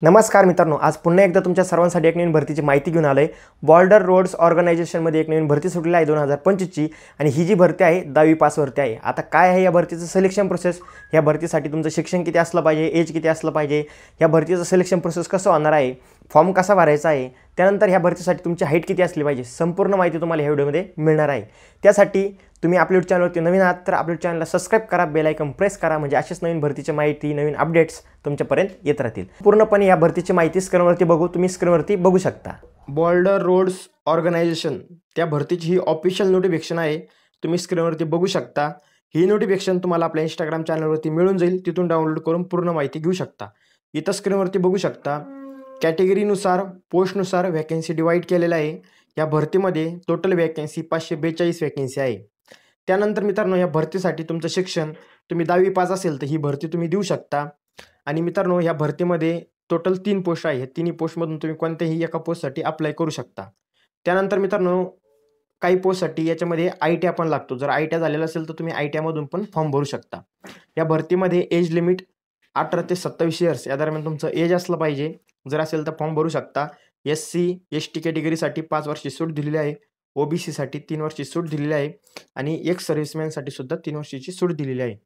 नमस्कार मित्रांनो, आज पुन्हा एकदा तुमच्या सर्वांसाठी एक नवीन भरतीची माहिती घेऊन आलोय। बॉर्डर रोड्स ऑर्गनायझेशनमध्ये एक नवीन भरती सुटलेली आहे 2025 ची आणि ही जी भरती आहे 10वी पास वरती आहे। आता काय आहे या भरतीचं सिलेक्शन प्रोसेस, या भरतीसाठी तुमचं शिक्षण किती असलं पाहिजे, एज किती असलं पाहिजे, या भरतीचं सिलेक्शन प्रोसेस कसं होणार आहे, फॉर्म कसा भरायचा आहे, त्यानंतर ह्या भरतीसाठी तुमची हाईट किती असली पाहिजे, संपूर्ण माहिती तुम्हाला या व्हिडिओमध्ये मिळणार आहे। त्यासाठी तुम्ही आपल्या चॅनलवरती नवीन आहात तर आपल्या चॅनलला सबस्क्राइब करा, बेल आयकॉन प्रेस करा, म्हणजे अशीच नवीन भरतीची माहिती, नवीन अपडेट्स तुमच्यापर्यंत येत राहतील। पूर्णपणे या भरतीची माहिती स्क्रीनवरती तुम्ही स्क्रीनवरती बघू शकता। बॉर्डर रोड्स ऑर्गनायझेशन त्या भरतीची ही ऑफिशियल नोटिफिकेशन आहे, तुम्ही स्क्रीनवरती बघू शकता। ही नोटिफिकेशन तुम्हाला आपल्या इंस्टाग्राम चॅनलवरती मिळून जाईल, तिथून डाउनलोड करून पूर्ण माहिती घेऊ शकता। इथं स्क्रीनवरती बघू शकता कॅटेगरीनुसार, पोस्टनुसार वॅकन्सी डिवाइड केलेला आहे। या भरतीमध्ये टोटल वॅकन्सी 542 वॅकन्सी आहे। त्यानंतर मित्रांनो, या भरतीसाठी तुमचं शिक्षण तुम्ही 10वी पास असेल तर ही भरती तुम्ही देऊ शकता। आणि मित्रांनो, या भरतीमध्ये टोटल 3 पोस्ट आहे, तिन्ही पोस्टमधून तुम्ही कोणत्याही एका पोस्टसाठी अप्लाय करू शकता। त्यानंतर मित्रांनो, काही पोस्टसाठी याच्यामध्ये ITI पण लागतो, जर ITI झालेला असेल तर तुम्ही ITI मधून पण फॉर्म भरू शकता। या भरतीमध्ये एज लिमिट 18 ते 27 इयर्स या दरम्यान तुमचं एज असलं पाहिजे, जर असेल तर फॉर्म भरू शकता। SC ST कॅटेगरीसाठी 5 वर्षी सूट दिलेली आहे, OBC साठी 3 वर्षी सूट दिलेली आहे आणि एक्स सर्व्हिसमॅनसाठी सुद्धा 3 वर्षाची सूट दिलेली आहे।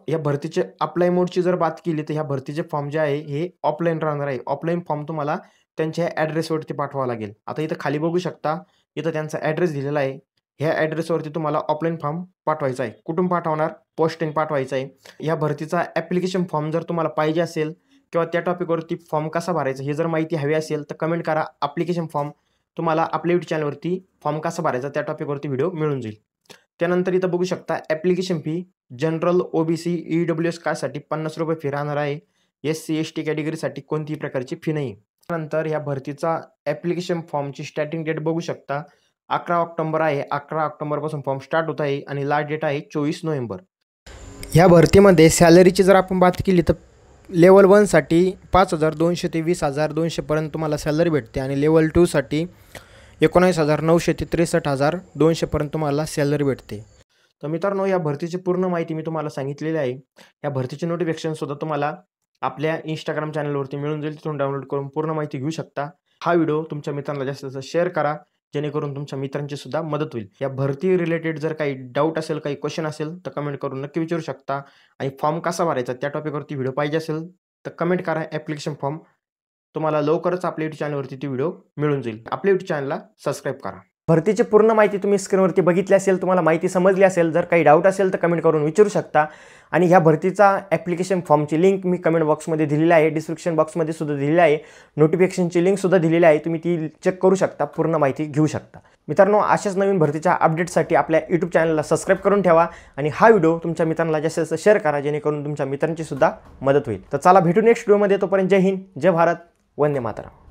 या भरतीचे अप्लाय मोडची जर बात केली तर ह्या भरतीचे फॉर्म जे आहे हे ऑफलाईन राहणार आहे। ऑफलाईन फॉर्म तुम्हाला त्यांच्या ॲड्रेसवरती पाठवावा लागेल। आता इथं खाली बघू शकता, इथं त्यांचा ॲड्रेस दिलेला आहे। ह्या ॲड्रेसवरती तुम्हाला ऑफलाईन फॉर्म पाठवायचा आहे। कुठून पाठवणार? पोस्टने पाठवायचा आहे। या भरतीचा ॲप्लिकेशन फॉर्म जर तुम्हाला पाहिजे असेल किंवा त्या टॉपिकवरती फॉर्म कसा भरायचा हे जर माहिती हवी असेल तर कमेंट करा। ॲप्लिकेशन फॉर्म तुम्हाला आपल्या यूट्यूब चॅनलवरती फॉर्म कसा भरायचा त्या टॉपिकवरती व्हिडिओ मिळून जाईल। त्यानंतर इथं बघू शकता application fee general, OBC, EWS कास्टसाठी 50 रुपये फी राहणार आहे। SC ST कॅटेगरीसाठी कोणतीही प्रकारची फी नाही। त्यानंतर या भरतीचा ॲप्लिकेशन फॉर्मची स्टार्टिंग डेट बघू शकता 11 ऑक्टोबर आहे। 11 ऑक्टोबरपासून फॉर्म स्टार्ट होत आहे आणि लास्ट डेट आहे 24 नोव्हेंबर। या भरतीमध्ये सॅलरीची जर आपण बात केली तर लेवल 1 साठी 5,200 ते 20,200 पर्यंत तुम्हाला सॅलरी भेटते आणि लेवल 2 साठी 19,900 ते 63,200 पर्यंत तुम्हाला सॅलरी भेटते। तर मित्रांनो, या भरतीची पूर्ण माहिती मी तुम्हाला सांगितलेली आहे। या भरतीची नोटिफिकेशन सुद्धा तुम्हाला आपल्या इंस्टाग्राम चॅनलवरती मिळून जाईल, तिथून डाउनलोड करून पूर्ण माहिती घेऊ शकता। हा व्हिडिओ तुमच्या मित्रांना जास्तीत जास्त शेअर करा, जेणेकरून तुमच्या मित्रांची सुद्धा मदत होईल। या भरती रिलेटेड जर काही डाऊट असेल, काही क्वेश्चन असेल तर कमेंट करून नक्की विचारू शकता। आणि फॉर्म कसा भरायचा त्या टॉपिकवरती व्हिडिओ पाहिजे असेल तर कमेंट करा ॲप्लिकेशन फॉर्म। तुम्हाला लवकरच आपल्या यूट्यूब चॅनलवरती ती व्हिडिओ मिळून जाईल। आपल्या यूट्यूब चॅनलला सबस्क्राइब करा। भरतीची पूर्ण माहिती तुम्ही स्क्रीनवरती बघितली असेल, तुम्हाला माहिती समजली असेल, जर काही डाऊट असेल तर कमेंट करून विचारू शकता। आणि ह्या भरतीचा ॲप्लिकेशन फॉर्मची लिंक मी कमेंट बॉक्समध्ये दिलेली आहे, डिस्क्रिप्शन बॉक्समध्ये सुद्धा दिलेली आहे, नोटिफिकेशनची लिंक सुद्धा दिलेली आहे, तुम्ही ती चेक करू शकता, पूर्ण माहिती घेऊ शकता। मित्रांनो, अशाच नवीन भरतीच्या अपडेट्ससाठी आपल्या यूट्यूब चॅनलला सबस्क्राइब करून ठेवा आणि हा व्हिडिओ तुमच्या मित्रांना जास्तीत जास्त शेअर करा, जेणेकरून तुमच्या मित्रांची सुद्धा मदत होईल। तर चला भेटू नेक्स्ट व्हिडिओमध्ये, तोपर्यंत जय हिंद, जय भारत, वंदे मातरम।